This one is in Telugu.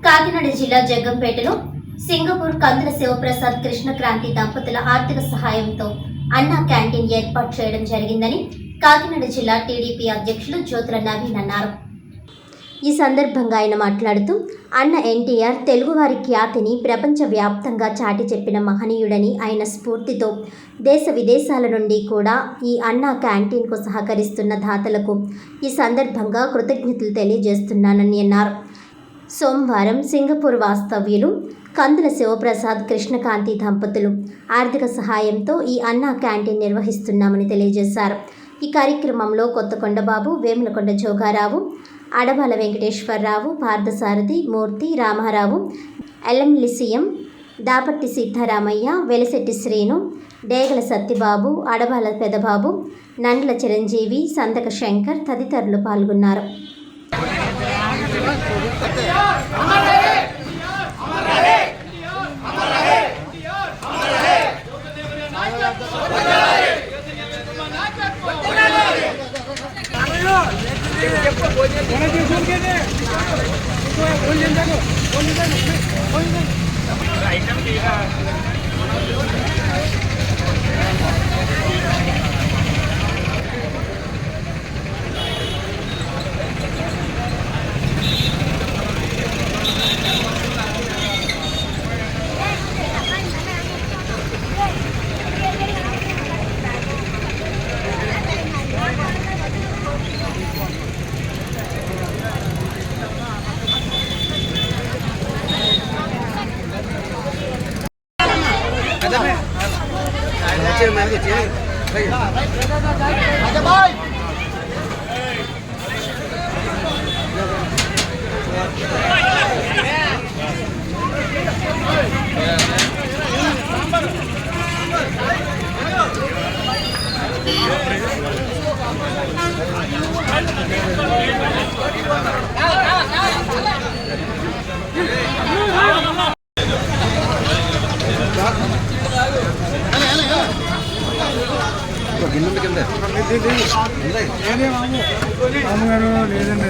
కాకినాడ జిల్లా జగ్గంపేటలో సింగపూర్ కందుల శివప్రసాద్ కృష్ణక్రాంతి దంపతుల ఆర్థిక సహాయంతో అన్నా క్యాంటీన్ ఏర్పాటు చేయడం జరిగిందని కాకినాడ జిల్లా టీడీపీ అధ్యక్షులు జ్యోతుల నవీన్ అన్నారు. ఈ సందర్భంగా ఆయన మాట్లాడుతూ అన్న ఎన్టీఆర్ తెలుగువారి ఖ్యాతిని ప్రపంచవ్యాప్తంగా చాటి చెప్పిన మహనీయుడని, ఆయన స్ఫూర్తితో దేశ విదేశాల నుండి కూడా ఈ అన్నా క్యాంటీన్కు సహకరిస్తున్న దాతలకు ఈ సందర్భంగా కృతజ్ఞతలు తెలియజేస్తున్నానని అన్నారు. సోమవారం సింగపూర్ వాస్తవ్యులు కందుల శివప్రసాద్ కృష్ణకాంతి దంపతులు ఆర్థిక సహాయంతో ఈ అన్నా క్యాంటీన్ నిర్వహిస్తున్నామని తెలియజేశారు. ఈ కార్యక్రమంలో కొత్తకొండబాబు, వేములకొండ జోగారావు, అడబాల వెంకటేశ్వరరావు, పార్థసారథి, మూర్తి, రామారావు, ఎల్ఎంలిసియం, దాపట్టి సీతారామయ్య, వెలిశెట్టి శ్రీను, డేగల సత్యబాబు, అడబాల పెదబాబు, నండ్ల చిరంజీవి, సంతక శంకర్ తదితరులు పాల్గొన్నారు. లేదండి